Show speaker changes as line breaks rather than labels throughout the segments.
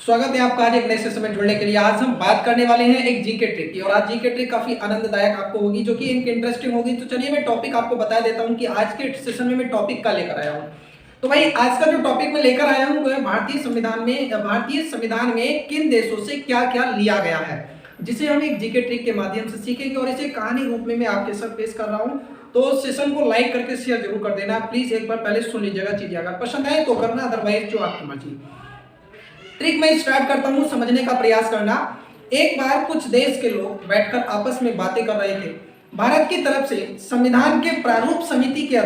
स्वागत है आपका आज एक नए सेशन में जुड़ने के लिए। आज हम बात करने वाले हैं एक जीके ट्रिक की और आज जीके ट्रिक काफी आनंददायक आपको होगी, जो कि इनकी इंटरेस्टिंग होगी। तो चलिए मैं टॉपिक आपको बता देता हूं कि आज के सेशन में मैं टॉपिक का लेकर आया हूं। तो भाई आज का जो टॉपिक मैं लेकर आया हूं वो है भारतीय संविधान में किन देशों से क्या क्या लिया गया है, जिसे हम एक जीके ट्रिक के माध्यम से सीखेंगे और इसे कहानी रूप में मैं आपके साथ पेश कर रहा हूँ। तो सेशन को लाइक करके शेयर जरूर कर देना प्लीज। एक बार पहले सुन लीजिएगा, चीजें अगर पसंद आए तो करना, अदरवाइज जो आपकी मर्जी। ट्रिक मैं स्टार्ट करता हूं, समझने का प्रयास करना। एक बार कुछ देश के लोग बैठकर आपस में बातें कर रहे थे। भारत की तरफ से संविधान के प्रारूप समिति के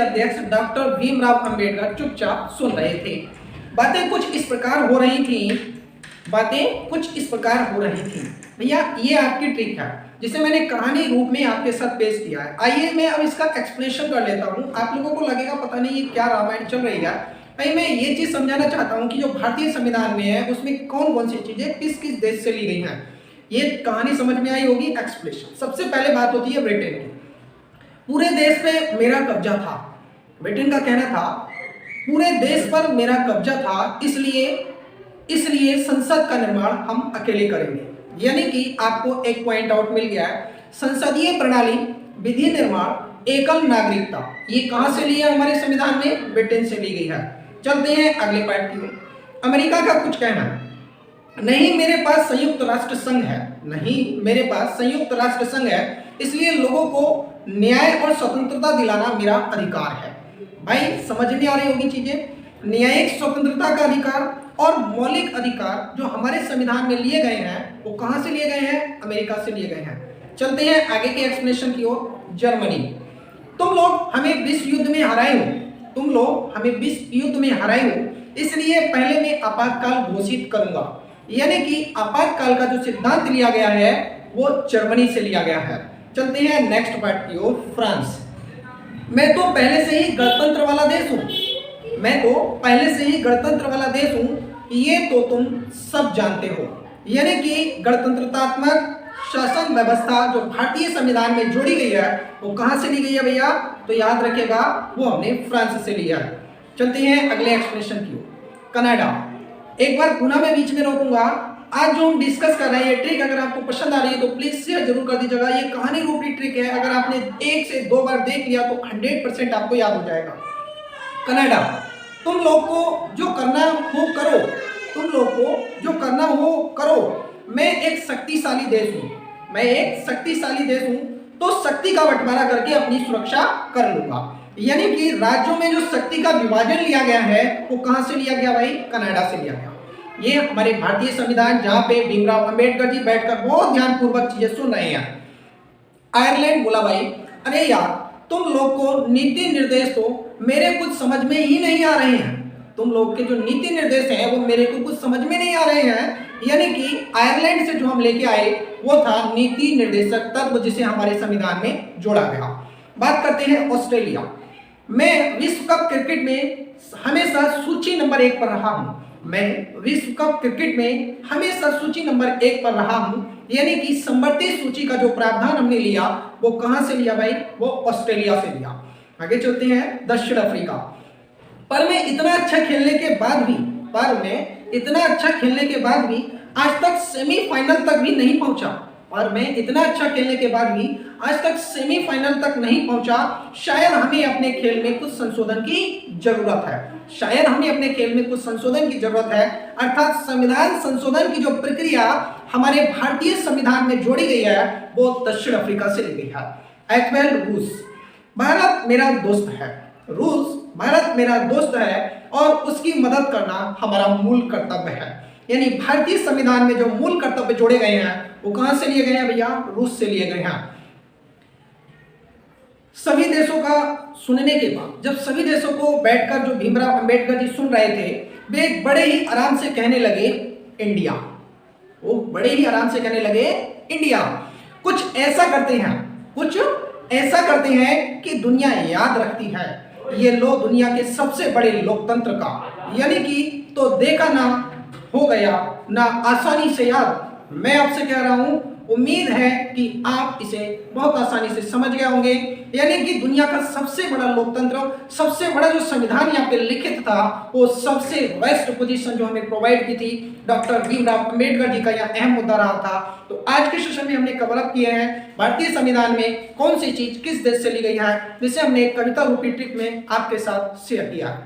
अध्यक्ष डॉक्टर भीमराव अंबेडकर चुपचाप सुन रहे थे। बातें कुछ इस प्रकार हो रही थी। भैया ये आपकी ट्रिक है जिसे मैंने कहानी रूप में आपके साथ पेश किया है। आइए मैं अब इसका एक्सप्लेनेशन कर लेता हूँ। आप लोगों को लगेगा पता नहीं ये क्या रामायण चल रही है। भाई मैं ये चीज समझाना चाहता हूँ कि जो भारतीय संविधान में है उसमें कौन कौन सी चीजें किस किस देश से ली गई हैं। ये कहानी समझ में आई होगी। एक्सप्लेनेशन सबसे पहले बात होती है ब्रिटेन की। पूरे देश पे मेरा कब्जा था। ब्रिटेन का कहना था पूरे देश पर मेरा कब्जा था, इसलिए संसद का निर्माण हम अकेले करेंगे। यानी कि आपको एक पॉइंट आउट मिल गया है। संसदीय प्रणाली, विधि निर्माण, एकल नागरिकता, ये कहां से लिया हमारे संविधान में? ब्रिटेन से ली गई है। चलते हैं अगले पार्ट की ओर। अमेरिका का कुछ कहना है, नहीं मेरे पास संयुक्त राष्ट्र संघ है, इसलिए लोगों को न्याय और स्वतंत्रता दिलाना मेरा अधिकार है। भाई समझ में आ रही होगी चीजें। न्यायिक स्वतंत्रता का अधिकार और मौलिक अधिकार जो हमारे संविधान में लिए गए हैं वो कहां से लिए गए हैं? अमेरिका से लिए गए हैं। चलते हैं आगे के एक्सप्लेनेशन की ओर। जर्मनी, तुम लोग हमें विश्व युद्ध में हराए हो, इसलिए पहले मैं आपातकाल घोषित करूंगा। यानी कि आपातकाल का जो सिद्धांत लिया गया है वो जर्मनी से लिया गया है। चलते हैं नेक्स्ट पार्ट की ओर। फ्रांस, मैं तो पहले से ही गणतंत्र वाला देश हूं, ये तो तुम सब जानते हो। यानी कि गणतंत्रात्मक शासन व्यवस्था जो भारतीय संविधान में जोड़ी गई है वो कहां से ली गई है भैया? तो याद रखिएगा वो हमने फ्रांस से लिया है। चलते हैं अगले एक्सप्लेनेशन की ओर। कनाडा, एक बार पुनः मैं बीच में रोकूंगा। आज जो हम डिस्कस कर रहे हैं ये ट्रिक अगर आपको पसंद आ रही है तो प्लीज शेयर जरूर कर दीजिएगा। ये कहानी रूपी ट्रिक है, अगर आपने 1 से 2 बार देख लिया तो 100% आपको याद हो जाएगा। कनाडा, तुम लोग को जो करना हो करो। मैं एक शक्तिशाली देश हूं, तो शक्ति का बंटवारा करके अपनी सुरक्षा कर लूंगा। यानी कि राज्यों में जो शक्ति का विभाजन लिया गया है वो कहां से लिया गया भाई? कनाडा से लिया गया। ये हमारे भारतीय संविधान जहां पे भीमराव अंबेडकर जी बैठकर बहुत ध्यानपूर्वक चीजें सुन रहे हैं। आयरलैंड बोला भाई अरे यार तुम लोग को नीति निर्देश तो मेरे कुछ समझ में ही नहीं आ रहे हैं। तुम लोग के जो नीति निर्देश हैं वो मेरे को कुछ समझ में नहीं आ रहे हैं। यानी कि आयरलैंड से जो हम लेके आए वो था नीति निर्देशक तत्व, जिसे हमारे संविधान में जोड़ा गया। बात करते हैं ऑस्ट्रेलिया। मैं विश्व कप क्रिकेट में हमेशा सूची नंबर 1 पर रहा हूं। यानी कि संवर्ती सूची का जो प्रावधान हमने लिया वो कहां से लिया भाई? वो ऑस्ट्रेलिया से लिया। आगे चलते हैं दक्षिण अफ्रीका। पर मैं इतना अच्छा खेलने के बाद भी आज तक सेमीफाइनल तक भी नहीं पहुंचा। शायद हमें अपने खेल में कुछ संशोधन की जरूरत है। अर्थात संविधान संशोधन की जो प्रक्रिया हमारे भारतीय संविधान में जोड़ी गई है वो दक्षिण अफ्रीका से ली गई है। एथवेल, रूस, भारत मेरा दोस्त है और उसकी मदद करना हमारा मूल कर्तव्य है। यानी भारतीय संविधान में जो मूल कर्तव्य जोड़े गए हैं वो कहां से लिए गए हैं भैया? रूस से लिए गए हैं। सभी देशों का सुनने के बाद जब सभी देशों को बैठकर जो भीमराव अंबेडकर जी सुन रहे थे वे बड़े ही आराम से कहने लगे इंडिया। कुछ ऐसा करते हैं कि दुनिया याद रखती है। ये लो दुनिया के सबसे बड़े लोकतंत्र का। यानी कि तो देखा ना हो गया ना आसानी से याद। मैं आपसे कह रहा हूं उम्मीद है कि आप इसे बहुत आसानी से समझ गए होंगे। यानी कि दुनिया का सबसे बड़ा लोकतंत्र, सबसे बड़ा जो संविधान यहाँ पे लिखित था, वो सबसे बेस्ट पोजीशन जो हमें प्रोवाइड की थी डॉक्टर भीमराव अंबेडकर जी का यह अहम मुद्दा रहा था। तो आज के सेशन में हमने कवर अप किए हैं भारतीय संविधान में कौन सी चीज किस देश से ली गई है, जिसे हमने एक कविता रूपी ट्रिक में आपके साथ शेयर किया।